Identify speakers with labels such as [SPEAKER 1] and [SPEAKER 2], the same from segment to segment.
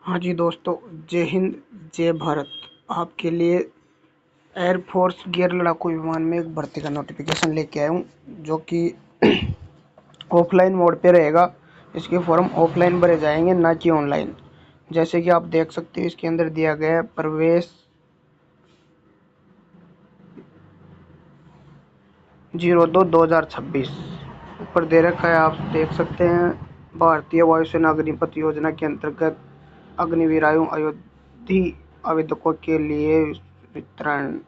[SPEAKER 1] हाँ जी दोस्तों, जय हिंद, जय भारत। आपके लिए एयरफोर्स गियर लड़ाकू विमान में एक भर्ती का नोटिफिकेशन लेके आया हूँ, जो कि ऑफलाइन मोड पे रहेगा। इसके फॉर्म ऑफलाइन भरे जाएंगे, ना कि ऑनलाइन। जैसे कि आप देख सकते हो, इसके अंदर दिया गया है प्रवेश 02/2026। ऊपर दे रखा है, आप देख सकते हैं। भारतीय वायुसेना अग्निपथ योजना के अंतर्गत अग्निवीर अयोधी आवेदकों के लिए वितरण।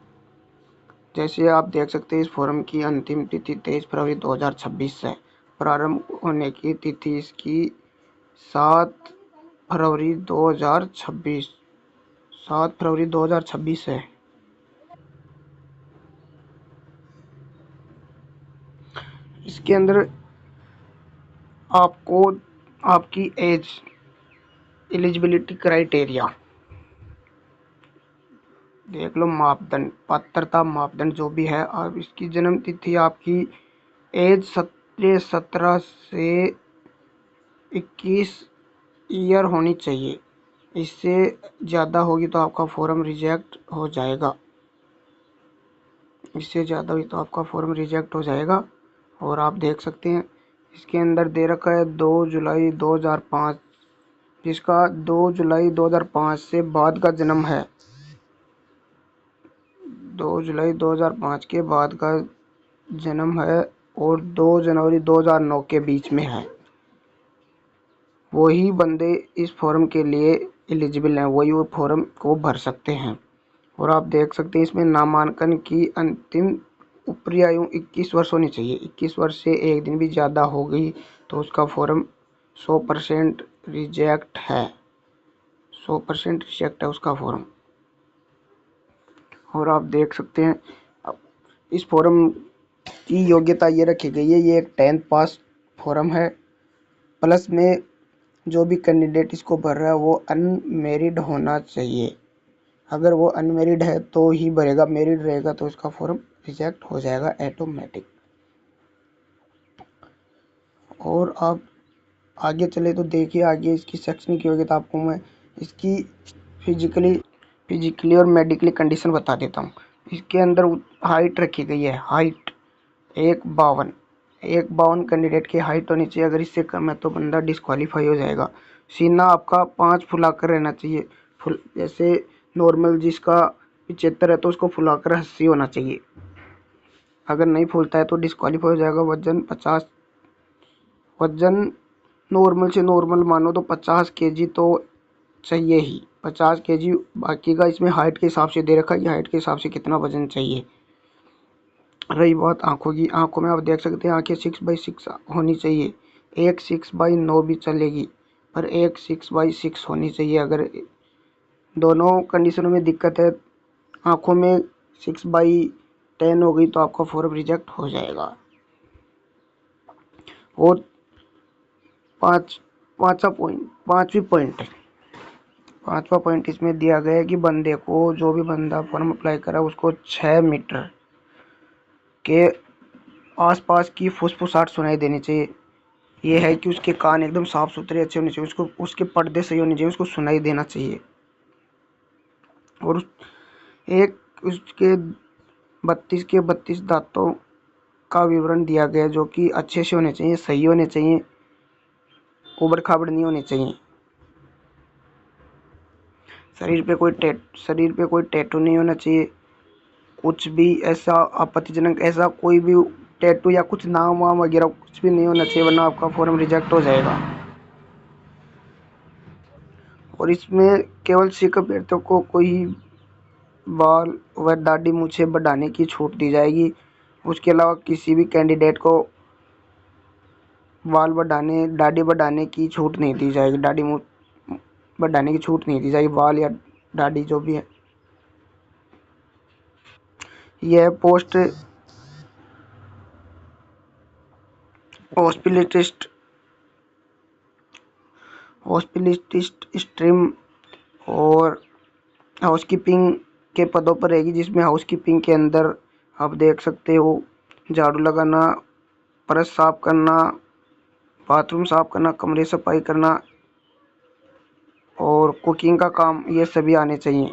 [SPEAKER 1] जैसे आप देख सकते हैं, इस फोरम की अंतिम तिथि 23 फरवरी 2026 है। प्रारंभ होने की तिथि इसकी 7 फरवरी 2026 7 फरवरी 2026 है। इसके अंदर आपको आपकी एज, एलिजिबिलिटी क्राइटेरिया देख लो, मापदंड, पात्रता मापदंड जो भी है। अब इसकी जन्म तिथि, आपकी एज 17 से 21 ईयर होनी चाहिए। इससे ज़्यादा होगी तो आपका फॉर्म रिजेक्ट हो जाएगा। और आप देख सकते हैं, इसके अंदर दे रखा है 2 जुलाई 2005, जिसका 2 जुलाई 2005 से बाद का जन्म है। 2 जुलाई 2005 के बाद का जन्म है और 2 जनवरी 2009 के बीच में है। वही बंदे इस फॉर्म के लिए एलिजिबल हैं, वही वो फॉर्म को भर सकते हैं। और आप देख सकते हैं, इसमें नामांकन की अंतिम ऊपरी आयु 21 वर्ष होनी चाहिए। 21 वर्ष से एक दिन भी ज़्यादा हो गई तो उसका फॉर्म 100% रिजेक्ट है। 100% रिजेक्ट है उसका फॉर्म। और आप देख सकते हैं, अब इस फॉर्म की योग्यता ये रखी गई है, ये एक 10th पास फॉर्म है। प्लस में जो भी कैंडिडेट इसको भर रहा है वो अनमेरिड होना चाहिए। अगर वो अनमेरिड है तो ही भरेगा, मैरिड रहेगा तो इसका फॉर्म रिजेक्ट हो जाएगा ऑटोमेटिक। और आप आगे चले तो देखिए, आगे इसकी शैक्षणिक योग्यता आपको मैं इसकी फिजिकली और मेडिकली कंडीशन बता देता हूँ। इसके अंदर हाइट रखी गई है, हाइट 1.52 कैंडिडेट की हाइट होनी चाहिए। अगर इससे कम है तो बंदा डिस्क्वालीफाई हो जाएगा। सीना आपका 5 फुलाकर रहना चाहिए। जैसे नॉर्मल जिसका 75 है तो उसको फुलाकर 80 होना चाहिए। अगर नहीं फूलता है तो डिस्क्वालीफाई हो जाएगा। वजन नॉर्मल से नॉर्मल मानो तो 50 केजी तो चाहिए ही, 50 केजी। बाकी का इसमें हाइट के हिसाब से दे रखा है कि हाइट के हिसाब से कितना वजन चाहिए। रही बात आंखों की, आंखों में आप देख सकते हैं, आंखें 6/6 होनी चाहिए। एक 6/9 भी चलेगी, पर एक 6/6 होनी चाहिए। अगर दोनों कंडीशनों में दिक्कत है, आंखों में 6/10 हो गई तो आपका फॉर्म रिजेक्ट हो जाएगा। और पाँच पांचवा पॉइंट इसमें दिया गया है कि बंदे को, जो भी बंदा फॉर्म अप्लाई करा, उसको 6 मीटर के आसपास की फुसफुसाहट सुनाई देनी चाहिए। ये है कि उसके कान एकदम साफ सुथरे अच्छे होने चाहिए, उसको उसके पर्दे सही होने चाहिए, उसको सुनाई देना चाहिए। और एक उसके 32 के 32 दांतों का विवरण दिया गया, जो कि अच्छे से होने चाहिए, सही होने चाहिए, उबड़ खाबड़ नहीं होने चाहिए। शरीर पे कोई टैटू नहीं होना चाहिए। कुछ भी ऐसा आपत्तिजनक, ऐसा कोई भी टैटू या कुछ नाम वाम वगैरह कुछ भी नहीं होना चाहिए, वरना आपका फॉर्म रिजेक्ट हो जाएगा। और इसमें केवल सिख अभ्यर्थियों को कोई बाल व दाढ़ी मूछें बढ़ाने की छूट दी जाएगी। उसके अलावा किसी भी कैंडिडेट को बाल बढ़ाने, दाढ़ी बढ़ाने की छूट नहीं दी जाएगी। दाढ़ी मूछ बढ़ाने की छूट नहीं दी जाएगी, बाल या दाढ़ी जो भी है। यह पोस्ट हॉस्पिटलिस्ट हॉस्पिटलिस्ट स्ट्रीम और हाउसकीपिंग के पदों पर रहेगी, जिसमें हाउसकीपिंग के अंदर आप देख सकते हो, झाड़ू लगाना, फर्श साफ करना, बाथरूम साफ करना, कमरे सफाई करना, और कुकिंग का काम, ये सभी आने चाहिए।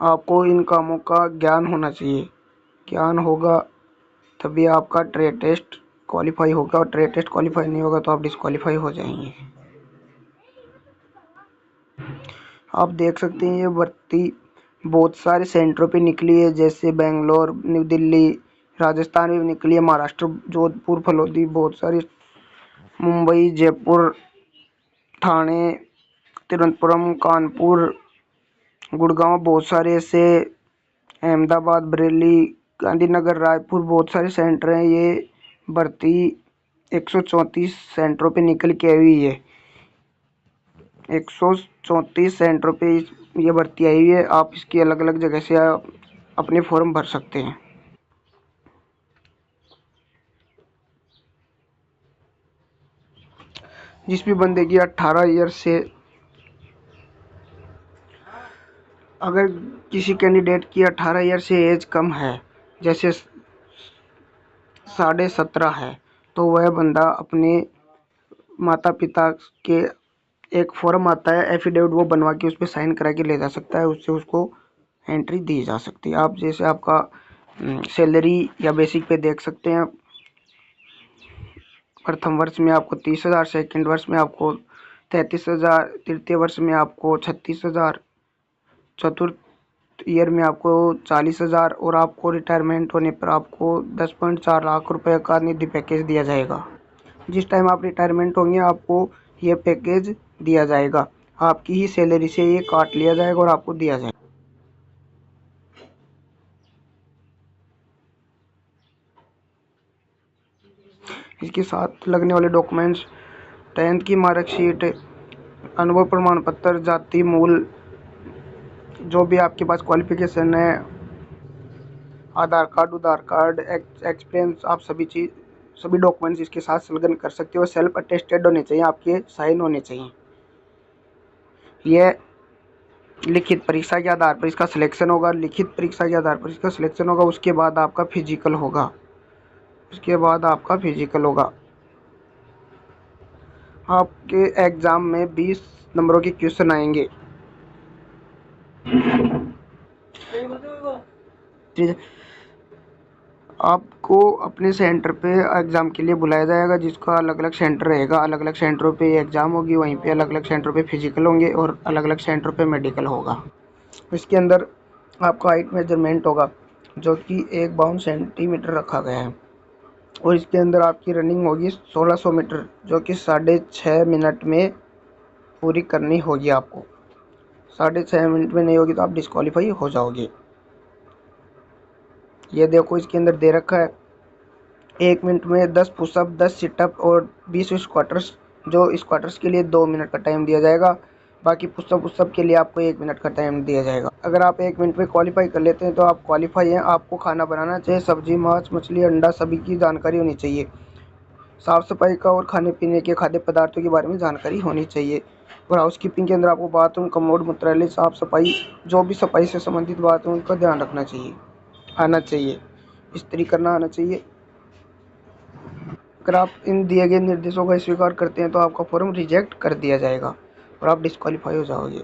[SPEAKER 1] आपको इन कामों का ज्ञान होना चाहिए। ज्ञान होगा तभी आपका ट्रेड टेस्ट क्वालिफाई होगा, और ट्रेड टेस्ट क्वालिफाई नहीं होगा तो आप डिस्क्वालीफाई हो जाएंगे। आप देख सकते हैं ये भर्ती बहुत सारे सेंटरों पे निकली है, जैसे बेंगलोर, न्यू दिल्ली, राजस्थान में भी निकली है, महाराष्ट्र, जोधपुर, फलोदी, बहुत सारी, मुंबई, जयपुर, ठाणे, तिरुवनंतपुरम, कानपुर, गुड़गांव, बहुत सारे ऐसे, अहमदाबाद, बरेली, गांधीनगर, रायपुर, बहुत सारे सेंटर हैं। ये भर्ती 134 सेंटरों पे निकल के आई हुई है। 134 सेंटरों पे ये भर्ती आई हुई है। आप इसकी अलग अलग जगह से आप अपने फॉर्म भर सकते हैं। जिस भी बंदे की 18 ईयर से, अगर किसी कैंडिडेट की 18 ईयर से एज कम है, जैसे 17.5 है, तो वह बंदा अपने माता पिता के, एक फॉर्म आता है एफिडेविट, वो बनवा के उस पर साइन करा के ले जा सकता है, उससे उसको एंट्री दी जा सकती है। आप जैसे आपका सैलरी या बेसिक पे देख सकते हैं, प्रथम वर्ष में आपको 30,000, सेकेंड वर्ष में आपको 33,000, तृतीय वर्ष में आपको 36,000, चतुर्थ ईयर में आपको 40,000, और आपको रिटायरमेंट होने पर आपको 10.4 लाख रुपए का निधि पैकेज दिया जाएगा। जिस टाइम आप रिटायरमेंट होंगे आपको ये पैकेज दिया जाएगा। आपकी ही सैलरी से ये काट लिया जाएगा और आपको दिया जाएगा। इसके साथ लगने वाले डॉक्यूमेंट्स: 10th की मार्कशीट, अनुभव प्रमाण पत्र, जाति मूल, जो भी आपके पास क्वालिफिकेशन है, आधार कार्ड, एक्सपीरियंस, आप सभी डॉक्यूमेंट्स इसके साथ संलग्न कर सकते हो। सेल्फ अटेस्टेड होने चाहिए, आपके साइन होने चाहिए। यह लिखित परीक्षा के आधार पर इसका सिलेक्शन होगा। लिखित परीक्षा के आधार पर इसका सिलेक्शन होगा। उसके बाद आपका फिजिकल होगा। आपके एग्जाम में 20 नंबरों के क्वेश्चन आएंगे। आपको अपने सेंटर पे एग्ज़ाम के लिए बुलाया जाएगा, जिसका अलग अलग सेंटर रहेगा। अलग अलग सेंटरों पे एग्ज़ाम होगी, वहीं पे अलग अलग सेंटरों पे फिजिकल होंगे और अलग अलग सेंटरों पे मेडिकल होगा। इसके अंदर आपका हाइट मेजरमेंट होगा, जो कि 1 52 सेंटीमीटर रखा गया है, और इसके अंदर आपकी रनिंग होगी 1600 मीटर, जो कि 6.5 मिनट में पूरी करनी होगी आपको। 6.5 मिनट में नहीं होगी तो आप डिस्क्वालीफाई हो जाओगे। ये देखो इसके अंदर दे रखा है 1 मिनट में 10 पुशअप, 10 सिटअप और 20 स्क्वाटर्स। जो स्क्वाटर्स के लिए 2 मिनट का टाइम दिया जाएगा, बाकी पुशअप के लिए आपको 1 मिनट का टाइम दिया जाएगा। अगर आप 1 मिनट में क्वालिफाई कर लेते हैं तो आप क्वालिफाई हैं। आपको खाना बनाना चाहिए, सब्जी, मांस, मछली, अंडा, सभी की जानकारी होनी चाहिए। साफ सफाई का और खाने पीने के खाद्य पदार्थों के बारे में जानकारी होनी चाहिए। और हाउस कीपिंग के अंदर आपको बाथरूम, कमोड, मूत्रालय, साफ सफाई, जो भी सफाई से संबंधित बात है उनका ध्यान रखना चाहिए, आना चाहिए, इस्त्री करना आना चाहिए। अगर आप इन दिए गए निर्देशों का स्वीकार करते हैं तो आपका फॉर्म रिजेक्ट कर दिया जाएगा और आप डिस्क्वालीफाई हो जाओगे।